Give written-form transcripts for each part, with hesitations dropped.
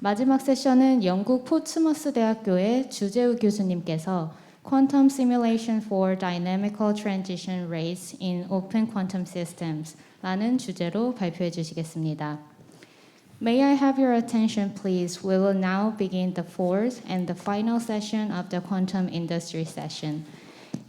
마지막 세션은 영국 포츠머스 대학교의 주재우 교수님께서 Quantum Simulation for Dynamical Transition Rates in Open Quantum Systems 라는 주제로 발표해 주시겠습니다. May I have your attention, please? We will now begin the fourth and the final session of the quantum industry session.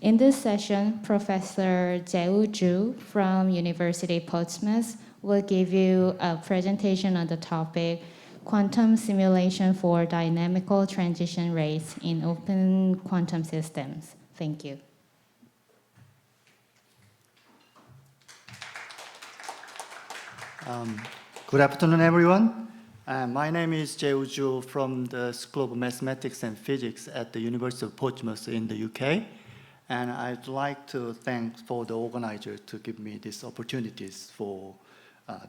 In this session, Professor Jaewoo Joo from University Portsmouth will give you a presentation on the topic Quantum Simulation for Dynamical Transition Rates in Open Quantum Systems. Thank you. Good afternoon, everyone. My name is Jaewoo Joo from the School of Mathematics and Physics at the University of Portsmouth in the UK. And I'd like to thank for the organizer to give me these opportunities for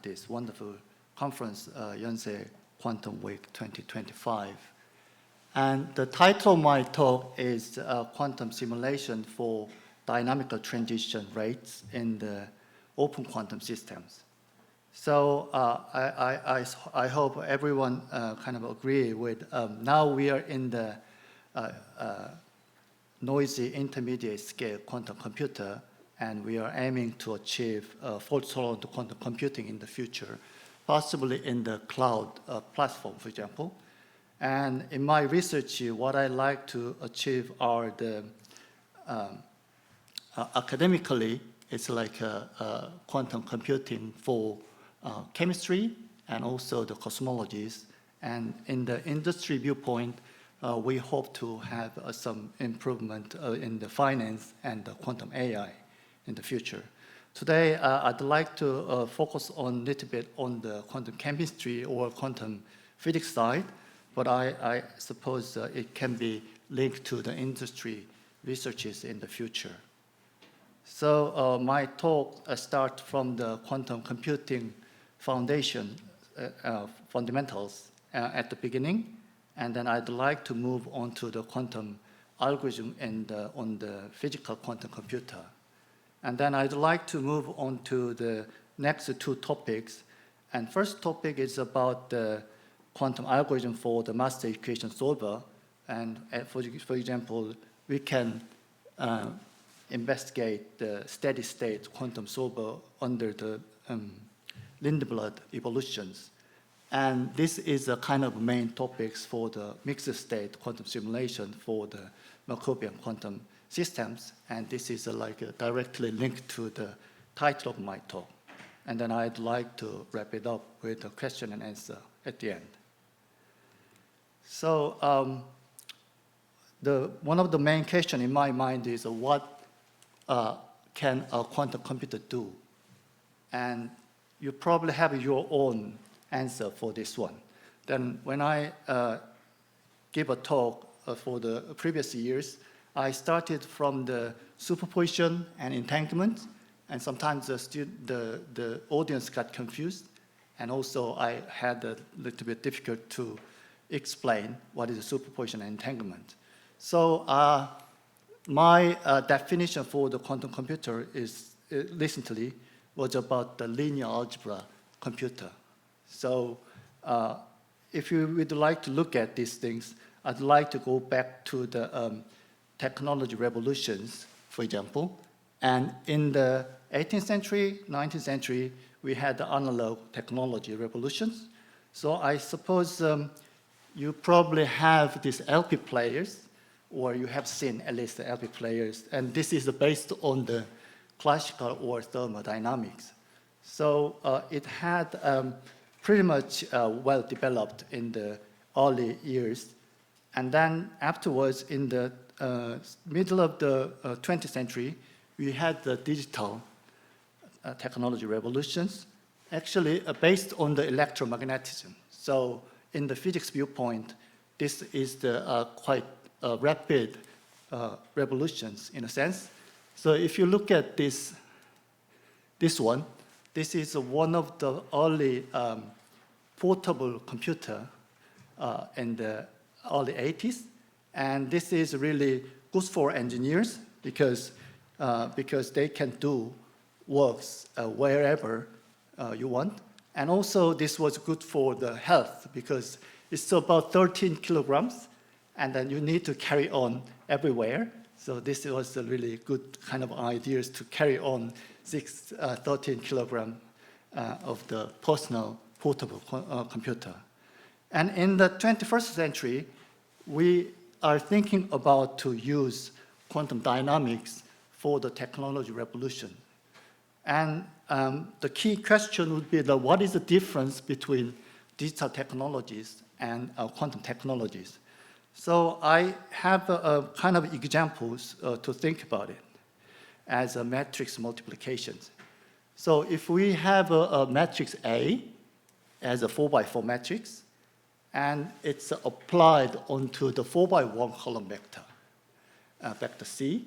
this wonderful conference, 연세퀀텀위크 2025. And the title of my talk is Quantum Simulation for Dynamical Transition Rates in the Open Quantum Systems. So I hope everyone kind of agree with, now we are in the noisy intermediate scale quantum computer, and we are aiming to achieve fault-tolerant quantum computing in the future, possibly in the cloud platform, for example. And in my research, what I like to achieve are the, academically, it's like quantum computing for chemistry and also the cosmologies. And in the industry viewpoint, we hope to have some improvement in the finance and the quantum AI in the future. Today, I'd like to focus on a little bit on the quantum chemistry or quantum physics side, but I suppose it can be linked to the industry researches in the future. So my talk starts from the quantum computing foundation, fundamentals at the beginning, and then I'd like to move on to the quantum algorithm and on the physical quantum computer. And then I'd like to move on to the next two topics. And first topic is about the quantum algorithm for the master equation solver. And for example, we can investigate the steady state quantum solver under the Lindblad evolutions. And this is a kind of main topics for the mixed state quantum simulation for the Markovian quantum systems. And this is directly linked to the title of my talk. And then I'd like to wrap it up with a question and answer at the end. So one of the main questions in my mind is what can a quantum computer do? And you probably have your own answer for this one. Then when I give a talk for the previous years, I started from the superposition and entanglement, and sometimes the audience got confused, and also I had a little bit difficult to explain what is superposition and entanglement. So my definition for the quantum computer is recently was about the linear algebra computer. So if you would like to look at these things, I'd like to go back to the technology revolutions, for example. And in the 18th century, 19th century, we had the analog technology revolutions. So I suppose you probably have these LP players, or you have seen at least the LP players, and this is based on the classical or thermodynamics. So it had pretty much well developed in the early years. And then afterwards, in the middle of the 20th century, we had the digital technology revolutions, actually based on the electromagnetism. So in the physics viewpoint, this is the quite rapid revolutions in a sense. So if you look at this one, this is one of the early portable computer in the early 80s. And this is really good for engineers because they can do works wherever you want. And also this was good for the health because It's about 13 kilograms, and then you need to carry on everywhere. So this was a really good kind of ideas to carry on 13 kilogram of the personal portable computer. And in the 21st century, we are thinking about to use quantum dynamics for the technology revolution. And the key question would be what is the difference between digital technologies and quantum technologies? So I have a kind of examples to think about it as a matrix multiplications. So if we have a matrix A as a 4x4 matrix, and it's applied onto the 4x1 column vector, vector C,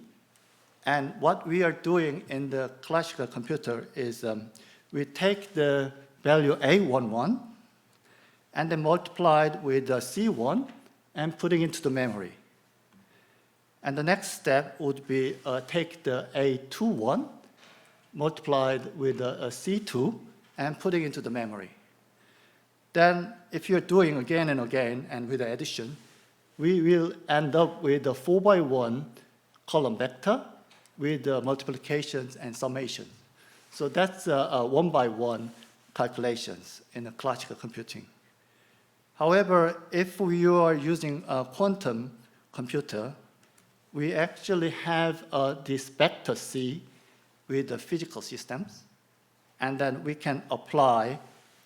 and what we are doing in the classical computer is we take the value A11 and then multiply it with C1 and putting into the memory. And the next step would be take the A21 multiplied with C2 and putting into the memory. Then if you're doing again and again and with the addition, we will end up with a 4x1 column vector with multiplications and summation. So that's a 1x1 calculations in a classical computing. However, if we are using a quantum computer, we actually have this vector C with the physical systems, and then we can apply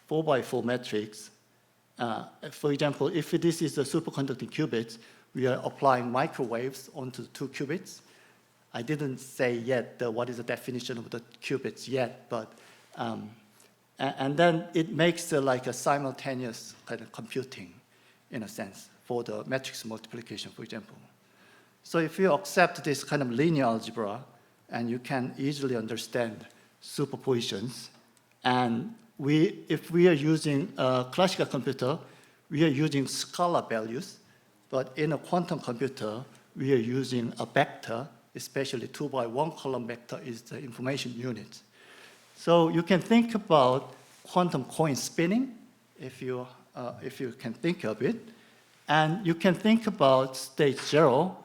4x4 matrix. For example, if this is a superconducting qubit, we are applying microwaves onto the 2 qubits. I didn't say yet what is the definition of the qubits yet, but and then it makes like a simultaneous kind of computing, in a sense, for the matrix multiplication, for example. So if you accept this kind of linear algebra, and you can easily understand superpositions, and if we are using a classical computer, we are using scalar values, but in a quantum computer, we are using a vector, especially 2x1 column vector is the information unit. So you can think about quantum coin spinning, if you can think of it, and you can think about state 0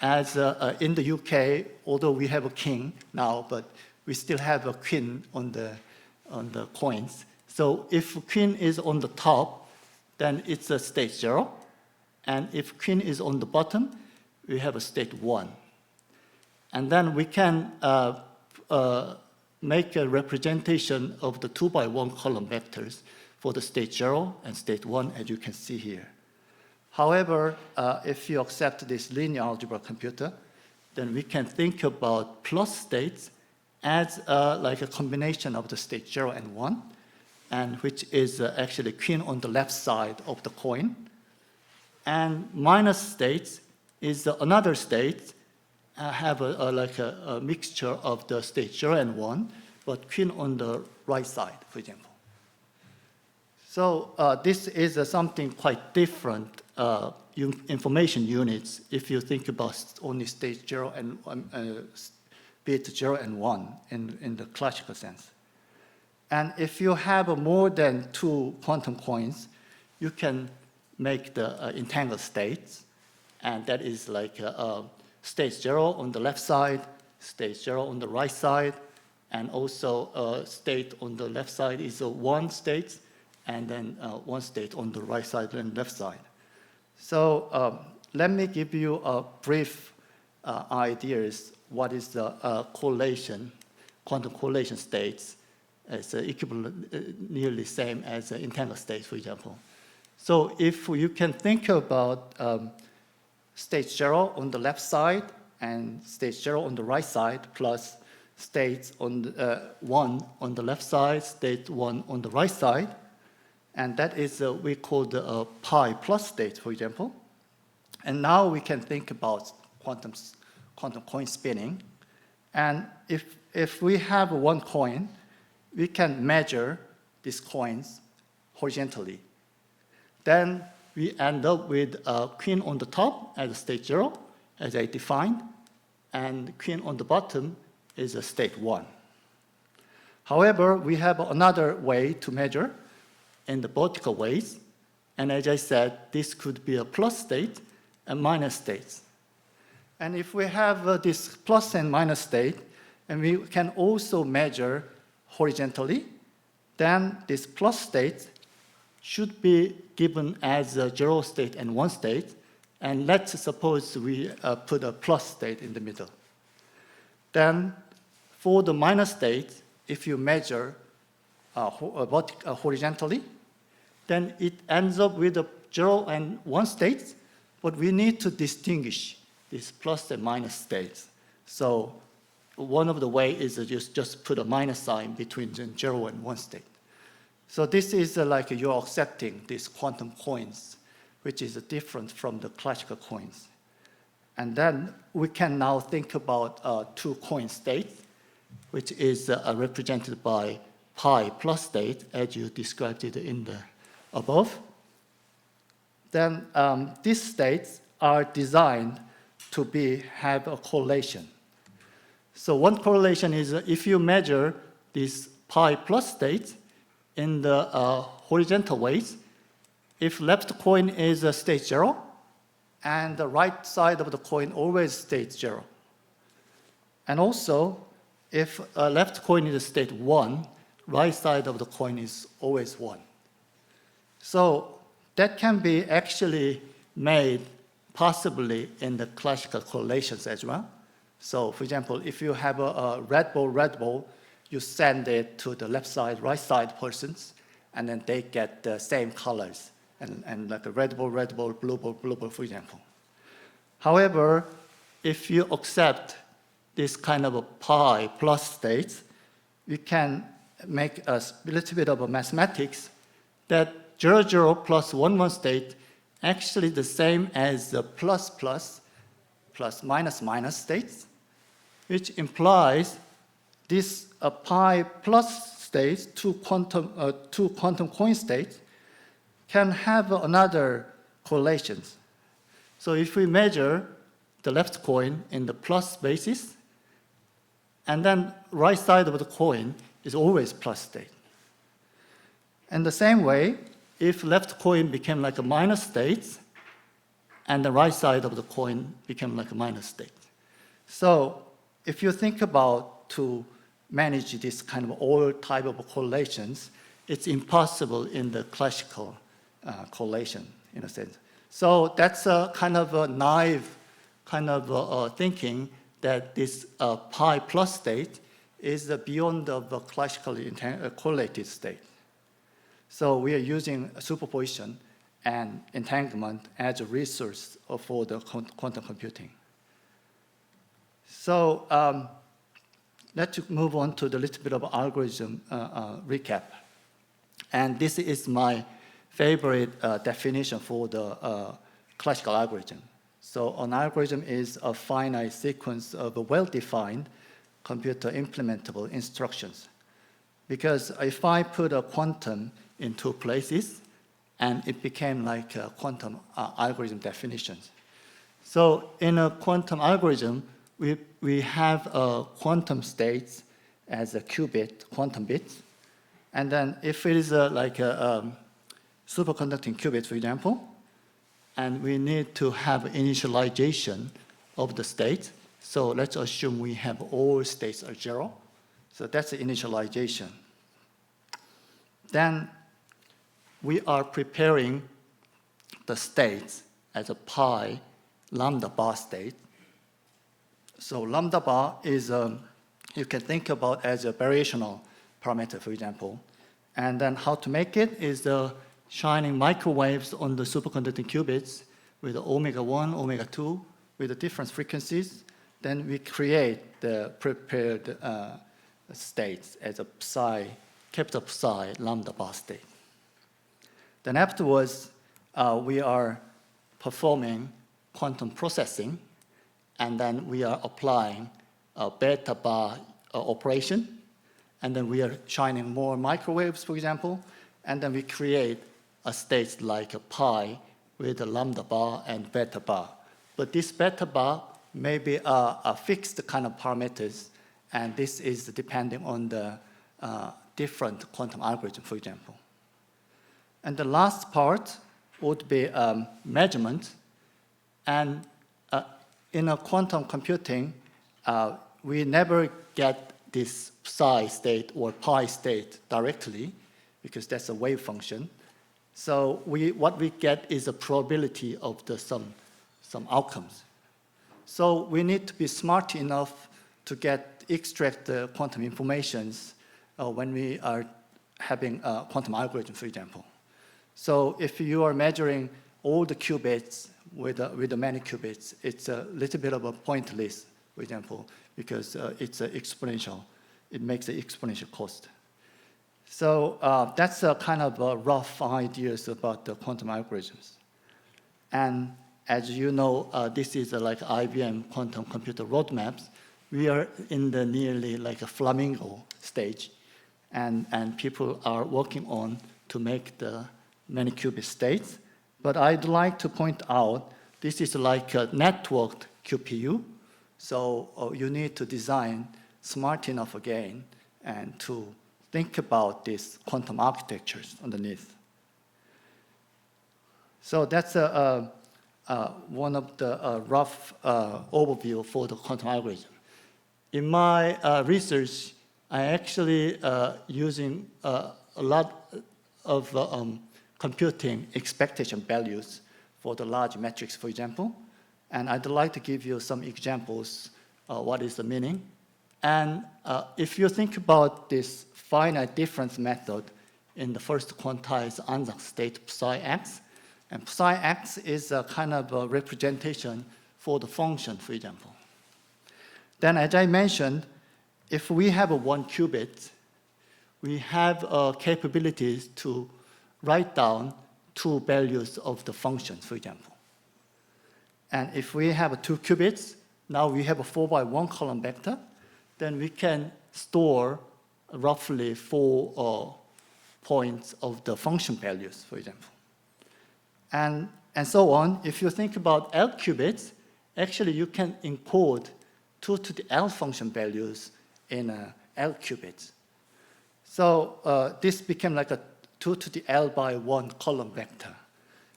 as in the UK, although we have a king now, but we still have a queen on the coins. So if queen is on the top, then it's a state 0, and if queen is on the bottom, we have a state 1. And then we can make a representation of the 2x1 column vectors for the state 0 and state 1, as you can see here. However, if you accept this linear algebra computer, then we can think about plus states as like a combination of the state 0 and 1, and which is actually queen on the left side of the coin. And minus states is another state, have like a mixture of the state 0 and 1, but queen on the right side, for example. So this is something quite different information units if you think about only state 0 and bit 0 and 1 in the classical sense. And if you have more than 2 quantum coins, you can make the entangled states, and that is like state 0 on the left side, state 0 on the right side, and also state on the left side is 1 state, and then 1 state on the right side and left side. So let me give you a brief ideas what is the correlation, quantum correlation states. It's equivalent, nearly same as entangled states, for example. So if you can think about state 0 on the left side and state 0 on the right side, plus states on the, 1 on the left side, state 1 on the right side, and that is we call the pi plus state, for example. And now we can think about quantum coin spinning. And if we have 1 coin, we can measure these coins horizontally. Then we end up with a queen on the top as a state 0, as I defined, and queen on the bottom is a state 1. However, we have another way to measure in the vertical ways, And as I said, this could be a plus state and minus states. And if we have this plus and minus state, and we can also measure horizontally, then this plus state should be given as a 0 state and 1 state. And let's suppose we put a plus state in the middle. Then for the minus state, if you measure horizontally, then it ends up with a 0 and 1 state, but we need to distinguish these plus and minus states. So one of the ways is to just put a minus sign between the 0 and 1 state. So this is like you're accepting these quantum coins, which is different from the classical coins. And then we can now think about two coin states, which is represented by pi plus state, as you described it in the above. Then these states are designed to have a correlation. So one correlation is if you measure this pi plus state in the horizontal ways, if left coin is state 0, and the right side of the coin always stays 0. And also, if left coin is state 1, right side of the coin is always 1. So that can be actually made possibly in the classical correlations as well. So for example, if you have a red ball, you send it to the left side, right side persons, and then they get the same colors, and like a red ball, blue ball, for example. However, if you accept this kind of a pi plus states, we can make a little bit of a mathematics that 0 plus 1 state actually the same as the plus minus states, which implies this pi plus states, two quantum coin states, can have another correlations. So if we measure the left coin in the plus basis, and then right side of the coin is always plus state. And the same way, if left coin became like a minus state, and the right side of the coin became like a minus state. So if you think about to manage this kind of all type of correlations, it's impossible in the classical correlation, in a sense. So that's a kind of a naive kind of thinking that this pi plus state is beyond the classically correlated state. So we are using superposition and entanglement as a resource for the quantum computing. So let's move on to the little bit of algorithm recap. And this is my favorite definition for the classical algorithm. So an algorithm is a finite sequence of well-defined computer implementable instructions. Because if I put a quantum in two places, and it became like a quantum algorithm definitions. So in a quantum algorithm, we have quantum states as a qubit, quantum bits. And then if it is like a superconducting qubit, for example, and we need to have initialization of the state. So let's assume we have all states are 0. So that's the initialization. Then we are preparing the states as a pi lambda bar state. So lambda bar is, you can think about as a variational parameter, for example. And then how to make it is shining microwaves on the superconducting qubits with omega 1, omega 2, with the different frequencies. Then we create the prepared states as a psi, capital psi lambda bar state. Then afterwards, we are performing quantum processing, and then we are applying a beta bar operation, and then we are shining more microwaves, for example, and then we create a state like a pi with a lambda bar and beta bar. But this beta bar may be a fixed kind of parameters, and this is depending on the different quantum algorithm, for example. And the last part would be measurement. And in a quantum computing, we never get this psi state or pi state directly, because that's a wave function. So what we get is a probability of some outcomes. So we need to be smart enough to extract the quantum informations when we are having a quantum algorithm, for example. So if you are measuring all the qubits with the many qubits, it's a little bit of a pointless, for example, because it's exponential. It makes an exponential cost. So that's a kind of rough ideas about the quantum algorithms. And as you know, this is like IBM quantum computer roadmaps. We are in the nearly like a flamingo stage, and people are working on to make the many qubit states. But I'd like to point out, this is like a networked QPU. So you need to design smart enough again and to think about these quantum architectures underneath. So that's one of the rough overview for the quantum algorithm. In my research, I actually using a lot of computing expectation values for the large metrics, for example. And I'd like to give you some examples what is the meaning. And if you think about this finite difference method in the first quantized Anzac state psi x, and psi x is a kind of a representation for the function, for example. Then, as I mentioned, if we have a 1 qubit, we have capabilities to write down 2 values of the function, for example. And if we have 2 qubits, now we have a 4x1 column vector, then we can store roughly 4 points of the function values, for example. And so on. If you think about L qubits, actually you can encode 2 to the L function values in L qubits. So this became like a 2 to the L by 1 column vector,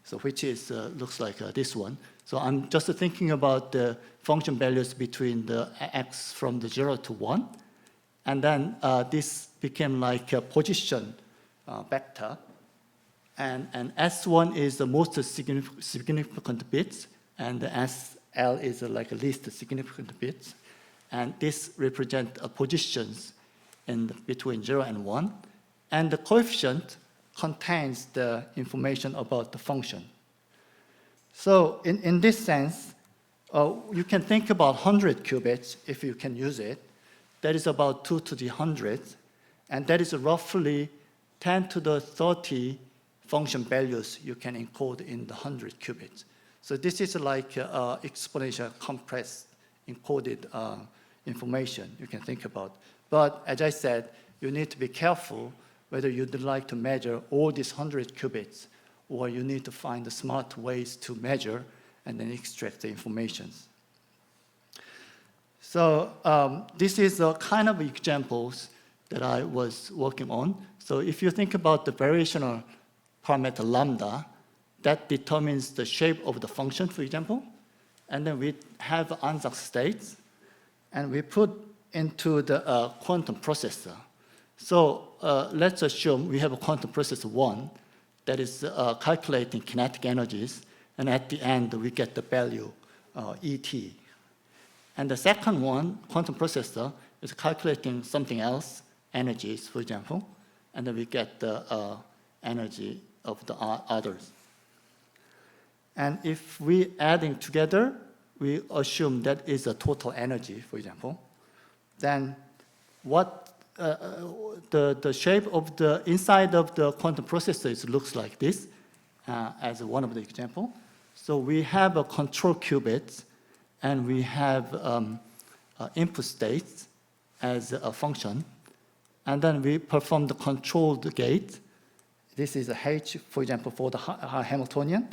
so which is looks like this one. So I'm just thinking about the function values between the x from the 0 to 1. And then this became like a position vector. And S1 is the most significant bits, and the SL is like the least significant bits. And this represents positions in between 0 and 1. And the coefficient contains the information about the function. So in this sense, you can think about 100 qubits if you can use it. That is about 2 to the 100th, and that is roughly 10 to the 30 function values you can encode in the 100 qubits. So this is like exponential compressed encoded information you can think about. But as I said, you need to be careful whether you'd like to measure all these 100 qubits, or you need to find the smart ways to measure and then extract the information. So this is the kind of examples that I was working on. So if you think about the variational parameter lambda, that determines the shape of the function, for example. And then we have Anzac states, and we put into the quantum processor. So let's assume we have a quantum processor 1 that is calculating kinetic energies, and at the end we get the value ET. And the second one, quantum processor, is calculating something else, energies, for example, and then we get the energy of the others. And if we adding together, we assume that is a total energy, for example, then what the shape of the inside of the quantum processor looks like this, as one of the example. So we have a control qubit, and we have input states as a function, and then we perform the controlled gate. This is a H, for example, for the Hamiltonian.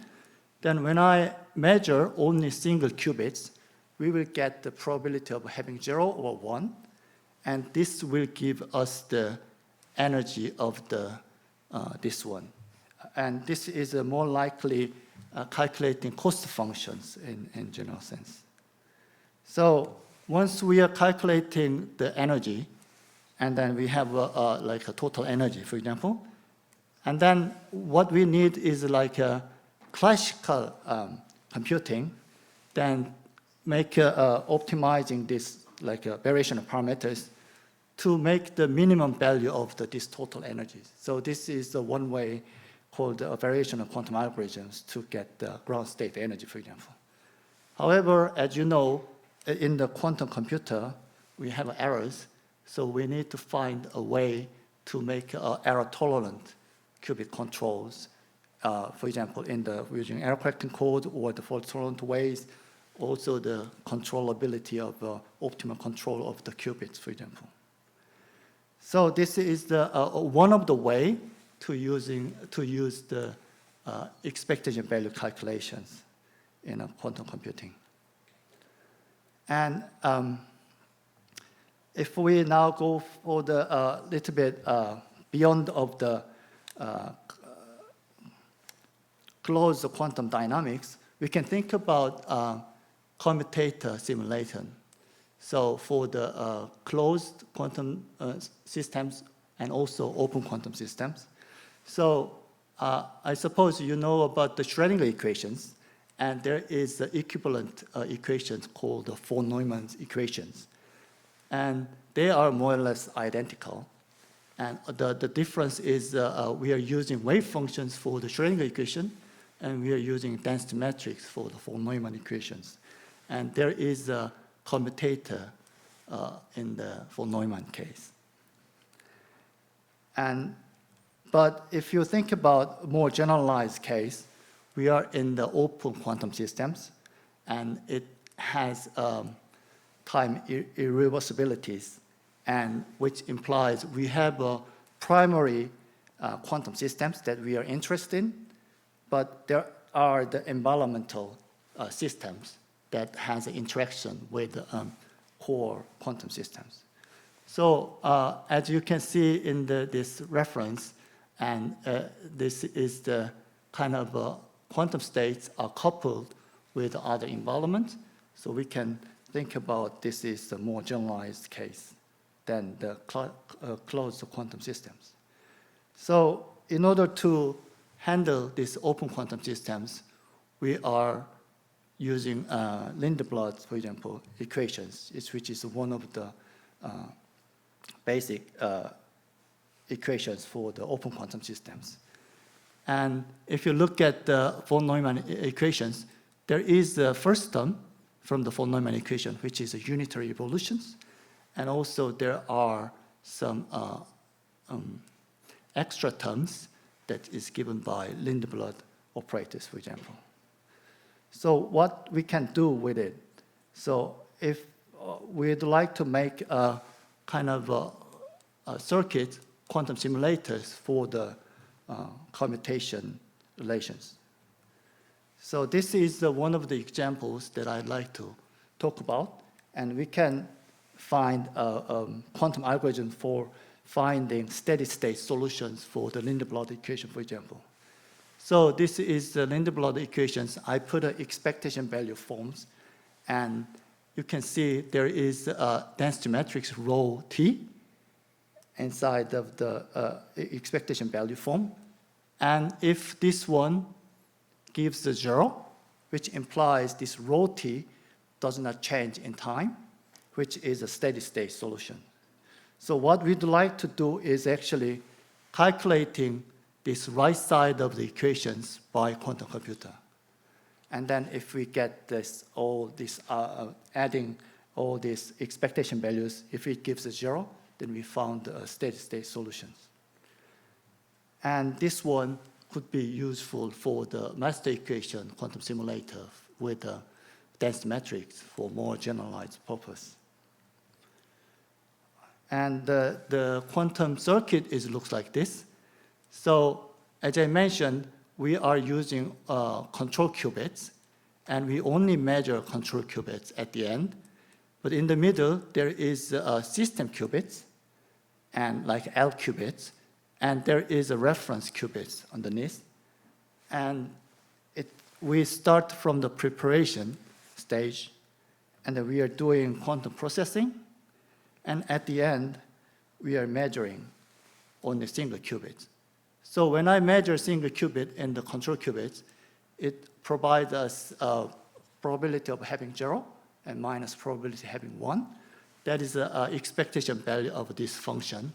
Then when I measure only single qubits, we will get the probability of having 0 or 1, and this will give us the energy of the this one, and this is more likely calculating cost functions in general sense. So once we are calculating the energy, and then we have like a total energy, for example, and then what we need is like a classical computing, then make optimizing this like variation of parameters to make the minimum value of this total energy. So this is one way called variation of quantum algorithms to get the ground state energy, for example. However, as you know, in the quantum computer, we have errors, so we need to find a way to make error-tolerant qubit controls. For example, using error correcting code or the fault-tolerant ways, also the controllability of optimal control of the qubits, for example. So this is one of the way to use the expectation value calculations in quantum computing. And if we now go for the little bit beyond of the closed quantum dynamics, we can think about commutator simulation. So for the closed quantum systems and also open quantum systems. So I suppose you know about the Schrödinger equations, and there is the equivalent equations called the von Neumann's equations. And they are more or less identical. And the difference is we are using wave functions for the Schrödinger equation, and we are using density matrix for the von Neumann equations. And there is a commutator in the von Neumann case. But if you think about more generalized case, we are in the open quantum systems, and it has time irreversibilities, and which implies we have primary quantum systems that we are interested in, but there are the environmental systems that has an interaction with core quantum systems. So as you can see in this reference, and this is the kind of quantum states are coupled with other environments, so we can think about this is a more generalized case than the closed quantum systems. So in order to handle these open quantum systems, we are using Lindeblad, for example, equations, which is one of the basic equations for the open quantum systems. And if you look at the von Neumann equations, there is the first term from the von Neumann equation, which is a unitary evolutions. And also there are some extra terms that is given by Lindeblad operators, for example. So what we can do with it, so if we'd like to make a kind of a circuit quantum simulators for the commutation relations. So this is one of the examples that I'd like to talk about, and we can find a quantum algorithm for finding steady-state solutions for the Lindeblad equation, for example. So this is the Lindeblad equations. I put expectation value forms, and you can see there is a density matrix rho T inside of the expectation value form. And if this one gives the 0, which implies this rho T does not change in time, which is a steady-state solution. So what we'd like to do is actually calculating this right side of the equations by quantum computer. And then if we get this, adding all these expectation values, if it gives a 0, then we found steady-state solutions. And this one could be useful for the master equation quantum simulator with a density matrix for more generalized purpose. And the quantum circuit looks like this. So as I mentioned, we are using control qubits, and we only measure control qubits at the end. But in the middle, there is system qubits, and like L qubits, and there is a reference qubits underneath. And we start from the preparation stage, and then we are doing quantum processing, and at the end, we are measuring only single qubits. So when I measure single qubit in the control qubits, it provides us a probability of having 0 and minus probability of having 1. That is the expectation value of this function.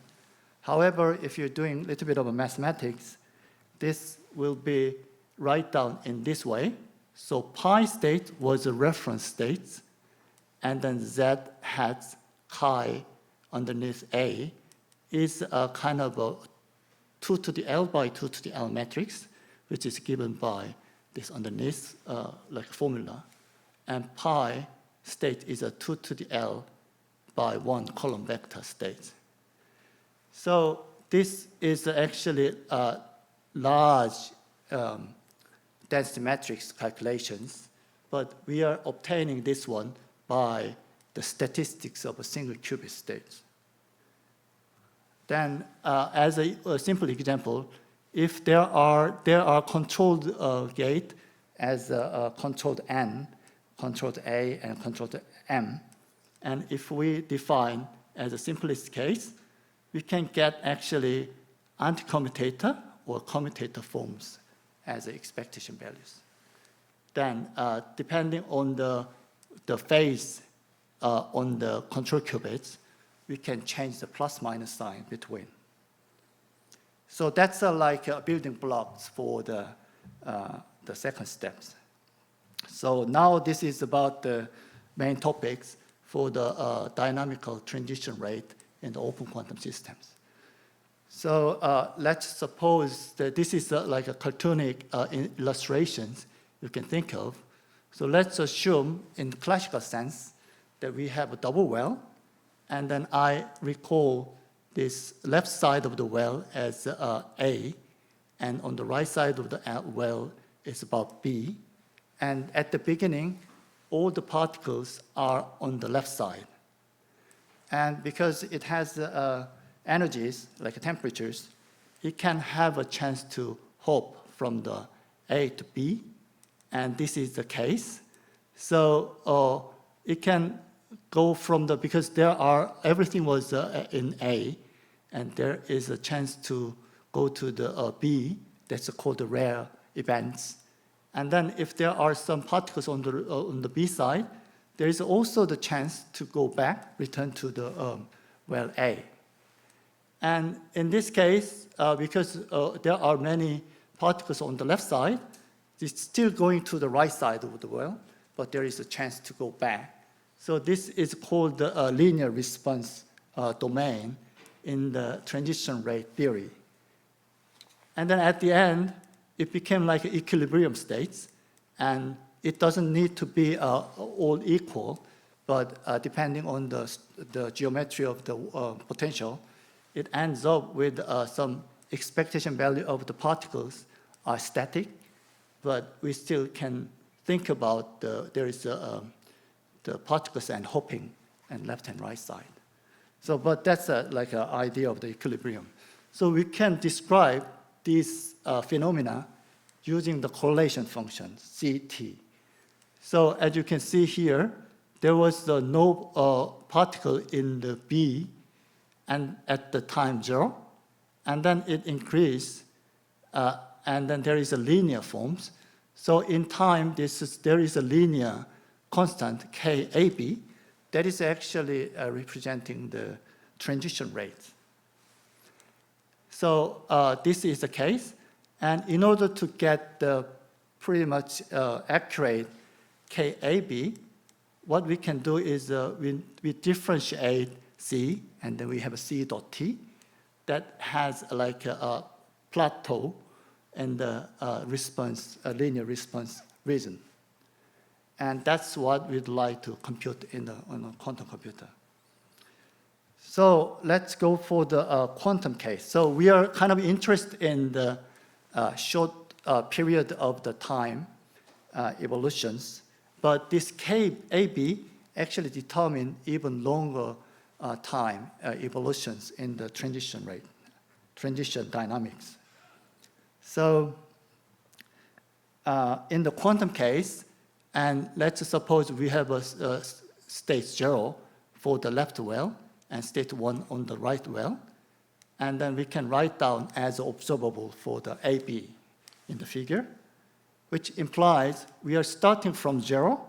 However, if you're doing a little bit of mathematics, this will be write down in this way. So pi state was a reference state, and then z hat chi underneath A is a kind of a 2 to the L by 2 to the L matrix, which is given by this underneath like formula. And pi state is a 2 to the L by 1 column vector state. So this is actually a large density matrix calculations, but we are obtaining this one by the statistics of a single qubit state. Then, as a simple example, if there are controlled gate as controlled N, controlled A, and controlled M, and if we define as a simplest case, we can get actually anti-commutator or commutator forms as expectation values. Then, depending on the phase on the control qubits, we can change the plus minus sign between. So that's like building blocks for the second steps. So now this is about the main topics for the dynamical transition rate in the open quantum systems. So let's suppose that this is like a cartoonic illustrations you can think of. So let's assume in classical sense that we have a double well, and then I recall this left side of the well as A, and on the right side of the well is about B. And at the beginning, all the particles are on the left side. And because it has energies, like temperatures, it can have a chance to hop from the A to B, and this is the case. So it can go from because everything was in A, and there is a chance to go to the B, that's called the rare events. And then if there are some particles on the B side, there is also the chance to go back, return to the well A. And in this case, because there are many particles on the left side, it's still going to the right side of the well, but there is a chance to go back. So this is called the linear response domain in the transition rate theory. And then at the end, it became like equilibrium states, and it doesn't need to be all equal, but depending on the geometry of the potential, it ends up with some expectation value of the particles are static, but we still can think about there is the particles and hopping and left and right side. So, but that's like an idea of the equilibrium. So we can describe these phenomena using the correlation function, CT. So as you can see here, there was no particle in the B and at the time 0, and then it increased, and then there is a linear forms. So in time, there is a linear constant KAB that is actually representing the transition rate. So this is the case, and in order to get the pretty much accurate KAB, what we can do is we differentiate C, and then we have a C dot T that has like a plateau and a linear response region. And that's what we'd like to compute on a quantum computer. So let's go for the quantum case. So we are kind of interested in the short period of the time evolutions, but this KAB actually determine even longer time evolutions in the transition rate, transition dynamics. So in the quantum case, and let's suppose we have a state 0 for the left well and state 1 on the right well, and then we can write down as observable for the AB in the figure, which implies we are starting from 0,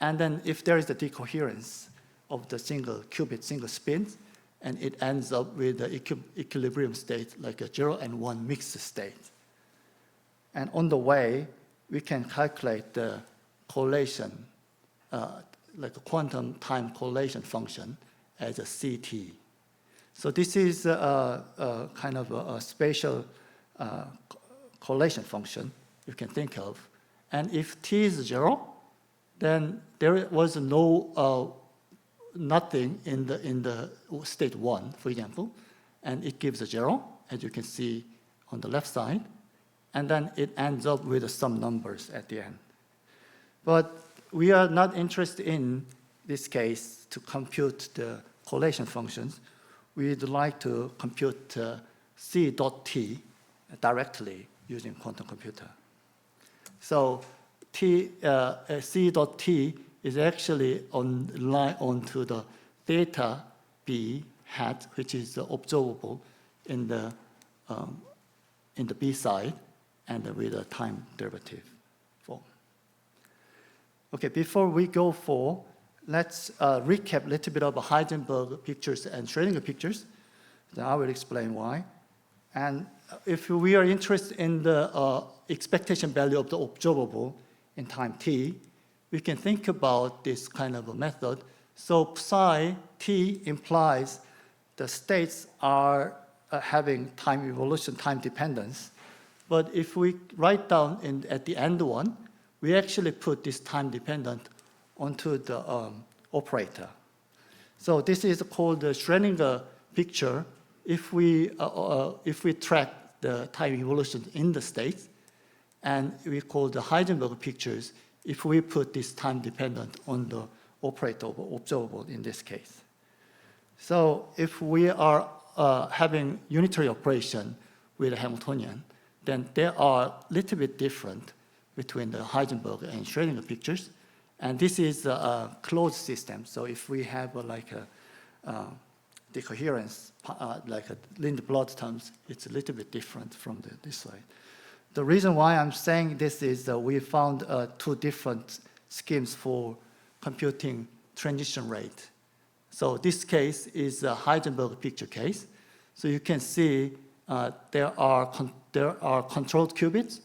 and then if there is a decoherence of the single qubit, single spins, and it ends up with the equilibrium state, like a 0 and 1 mixed state. And on the way, we can calculate the correlation, like a quantum time correlation function as a CT. So this is a kind of a spatial correlation function you can think of. And if t is 0, then there was nothing in the state 1, for example, and it gives a 0, as you can see on the left side, and then it ends up with some numbers at the end. But we are not interested in this case to compute the correlation functions. We'd like to compute C dot T directly using quantum computer. So C dot T is actually onto the theta B hat, which is observable in the B side and with a time derivative form. Okay, before we go for, let's recap a little bit of Heisenberg pictures and Schrödinger pictures. Then I will explain why. And if we are interested in the expectation value of the observable in time t, we can think about this kind of a method. So psi t implies the states are having time evolution, time dependence. But if we write down at the end one, we actually put this time dependent onto the operator. So this is called the Schrödinger picture. If we track the time evolution in the states, and we call the Heisenberg pictures if we put this time dependent on the operator observable in this case. So if we are having unitary operation with a Hamiltonian, then they are a little bit different between the Heisenberg and Schrödinger pictures. And this is a closed system. So if we have like a decoherence, like a Lindblad terms, it's a little bit different from this side. The reason why I'm saying this is that we found two different schemes for computing transition rate. So this case is a Heisenberg picture case. So you can see there are controlled qubits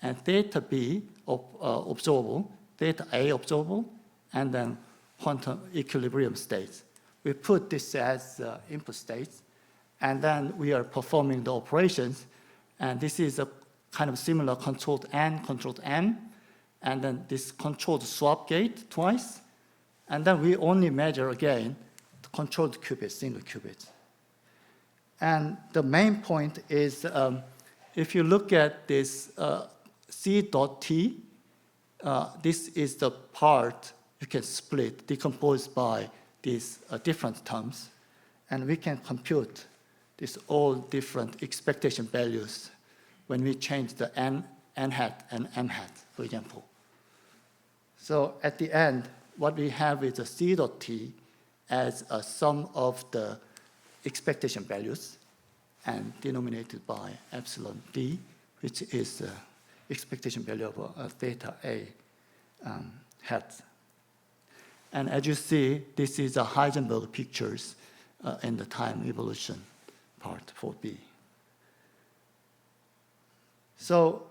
and theta B observable, theta A observable, and then quantum equilibrium states. We put this as input states, and then we are performing the operations, and this is a kind of similar controlled N, controlled M, and then this controlled swap gate twice, and then we only measure again the controlled qubits, single qubits. And the main point is if you look at this C dot T, this is the part you can split, decompose by these different terms, and we can compute these all different expectation values when we change the N hat and M hat, for example. So at the end, what we have is a C dot T as a sum of the expectation values and denominated by epsilon D, which is the expectation value of theta A hat. And as you see, this is a Heisenberg pictures in the time evolution part for B. So,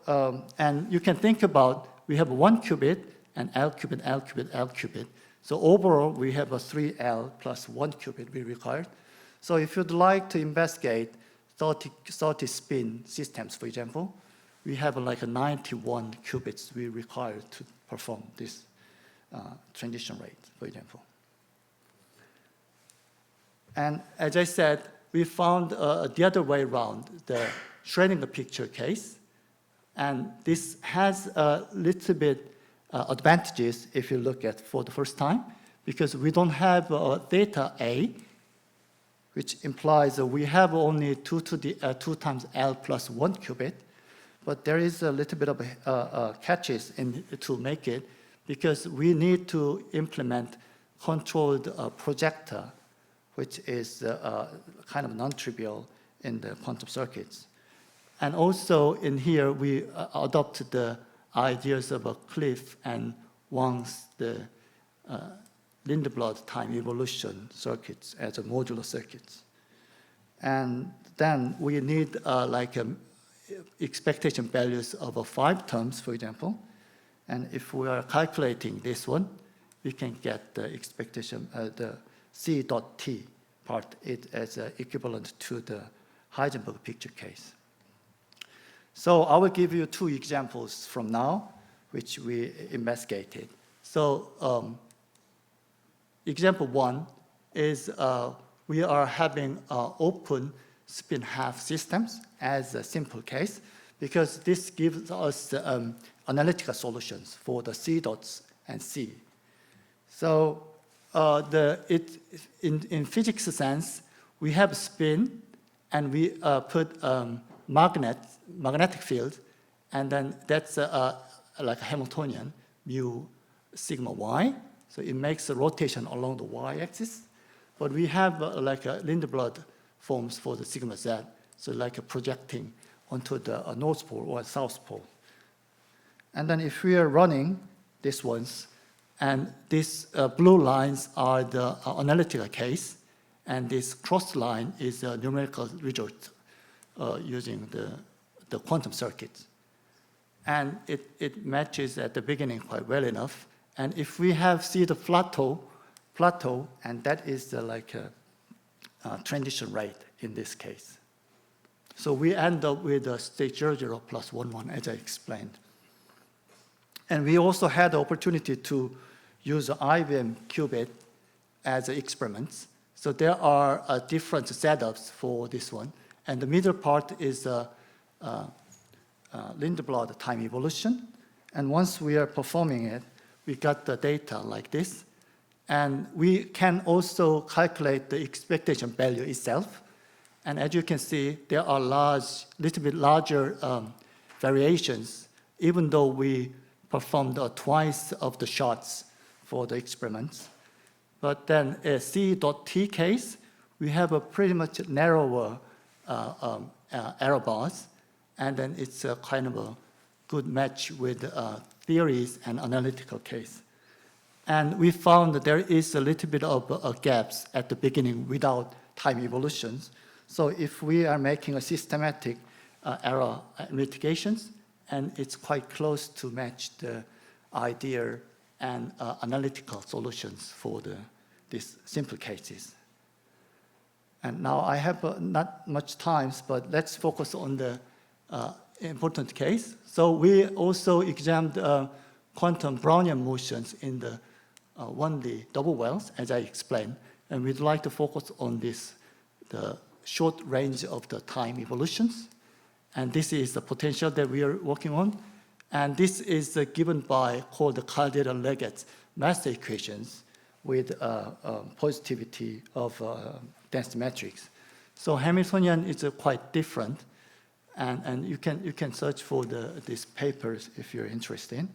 and you can think about, we have one qubit, and L qubit, L qubit, L qubit. So overall, we have a 3L plus one qubit we required. So if you'd like to investigate 30 spin systems, for example, we have like a 91 qubits we require to perform this transition rate, for example. And as I said, we found the other way around, the Schrödinger picture case. And this has a little bit advantages if you look at for the first time, because we don't have theta A, which implies that we have only 2 times L plus one qubit. But there is a little bit of catches to make it, because we need to implement controlled projector, which is kind of non-trivial in the quantum circuits. And also in here, we adopted the ideas of a cliff and once the Lindeblad time evolution circuits as a modular circuits. And then we need like expectation values of 5 terms, for example. And if we are calculating this one, we can get the expectation, the C dot T part as equivalent to the Heisenberg picture case. So I will give you 2 examples from now, which we investigated. So example 1 is we are having open spin half systems as a simple case, because this gives us analytical solutions for the C dots and C. So in physics sense, we have spin, and we put magnetic field, and then that's like a Hamiltonian mu sigma y. So it makes a rotation along the y-axis. But we have like a Lindeblad forms for the sigma z, so like a projecting onto the north pole or south pole. And then if we are running these ones, and these blue lines are the analytical case, and this cross line is a numerical result using the quantum circuits. And it matches at the beginning quite well enough. And if we see the plateau, and that is like a transition rate in this case. So we end up with a state 00 plus 1, as I explained. And we also had the opportunity to use IBM qubit as experiments. So there are different setups for this one. And the middle part is Lindeblad time evolution. And once we are performing it, we got the data like this. And we can also calculate the expectation value itself. And as you can see, there are little bit larger variations, even though we performed twice of the shots for the experiments. But then a C dot T case, we have a pretty much narrower error bars, and then it's a kind of a good match with theories and analytical case. And we found that there is a little bit of gaps at the beginning without time evolutions. So if we are making a systematic error mitigations, and it's quite close to match the ideal and analytical solutions for these simple cases. And now I have not much time, but let's focus on the important case. So we also examined quantum Brownian motions in the 1D double wells, as I explained, and we'd like to focus on the short range of the time evolutions. And this is the potential that we are working on. And this is given by called the Caldera-Leggett master equations with positivity of density matrix. So Hamiltonian is quite different, and you can search for these papers if you're interested.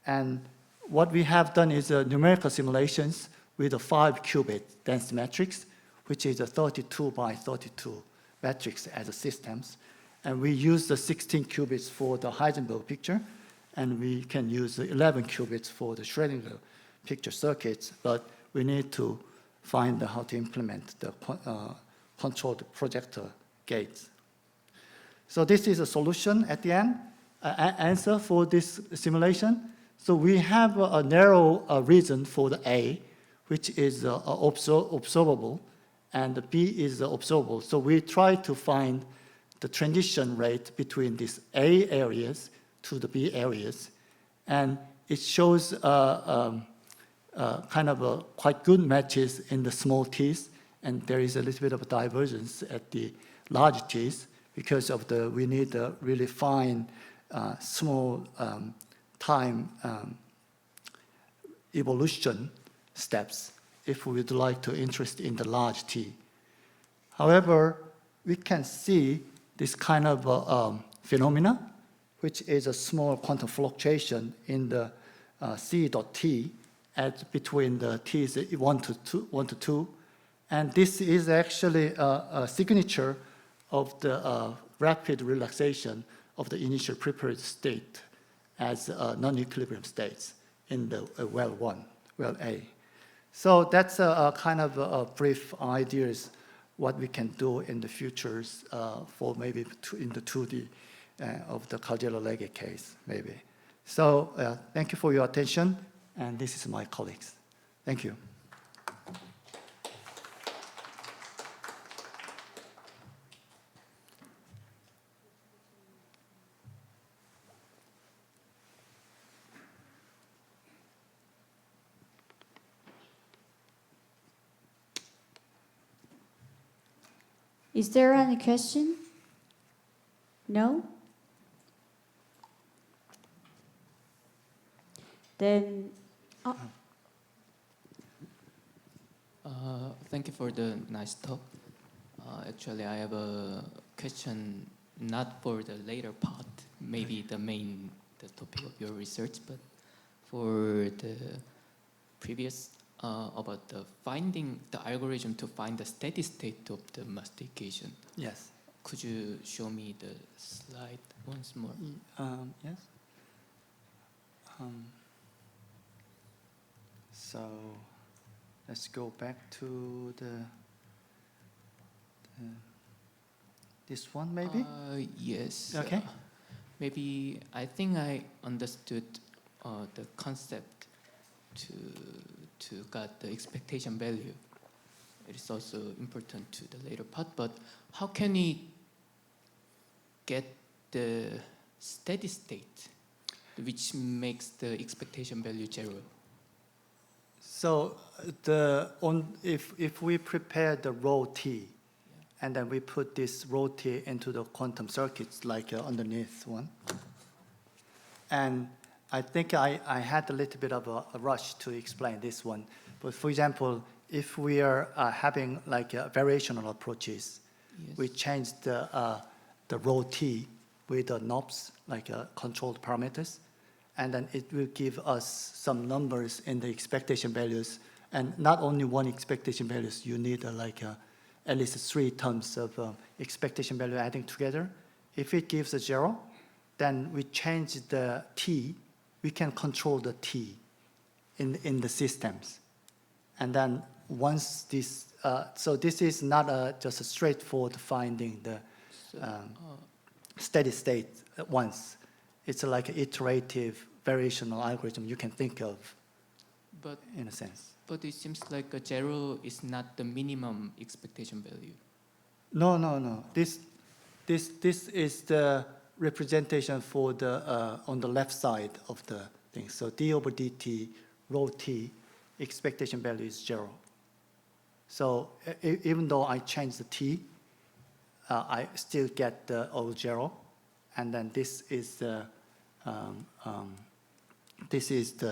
And what we have done is numerical simulations with a 5-qubit density matrix, which is a 32 by 32 matrix as a systems. And we use the 16 qubits for the Heisenberg picture, and we can use the 11 qubits for the Schrödinger picture circuits, but we need to find how to implement the controlled projector gates. So this is a solution at the end, answer for this simulation. So we have a narrow reason for the A, which is observable, and the B is observable. So we try to find the transition rate between these A areas to the B areas. And it shows kind of quite good matches in the small t's, and there is a little bit of a divergence at the large t's because of we need really fine, small time evolution steps if we would like to interest in the large T. However, we can see this kind of phenomena which is a small quantum fluctuation in the C dot t at between the t's 1 to 2. And this is actually a signature of the rapid relaxation of the initial prepared state as non-equilibrium states in the well 1, well A. So that's a kind of a brief ideas what we can do in the futures for maybe in the 2D of the Calgero-Legge case, maybe. So thank you for your attention, and this is my colleagues. Thank you. Is there any question? No? Then, Thank you for the nice talk. Actually, I have a question not for the later part, maybe the topic of your research, but for the previous about the algorithm to find the steady state of the mastication. Yes. Could you show me the slide once more? Yes. So let's go back to this one, maybe? Yes. Okay. Maybe I think I understood the concept to get the expectation value. It is also important to the later part, but how can we get the steady state which makes the expectation value 0? So if we prepare the rho t, and then we put this rho t into the quantum circuits like underneath one, and I think I had a little bit of a rush to explain this one. But for example, if we are having like variational approaches, Yes. we change the rho t with the knobs, like controlled parameters, and then it will give us some numbers in the expectation values. And not only one expectation values, you need at least 3 terms of expectation value adding together. If it gives a 0, then we change the t. We can control the t in the systems. And then once this, so this is not just a straightforward finding the steady state at once. It's like an iterative variational algorithm you can think of, But in a sense. But it seems like a 0 is not the minimum expectation value. No. This is the representation for the on the left side of the thing. So d over dt, rho t, expectation value is 0. So even though I change the t, I still get the O0, and then this is the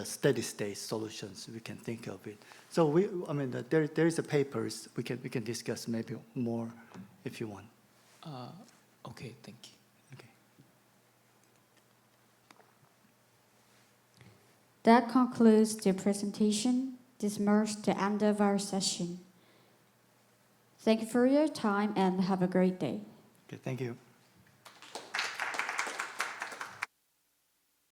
steady state solutions we can think of it. So there is a papers we can discuss maybe more if you want. Okay, thank you. Okay. that concludes the presentation. This marks the end of our session. Thank you for your time and have a great day. Okay, thank you.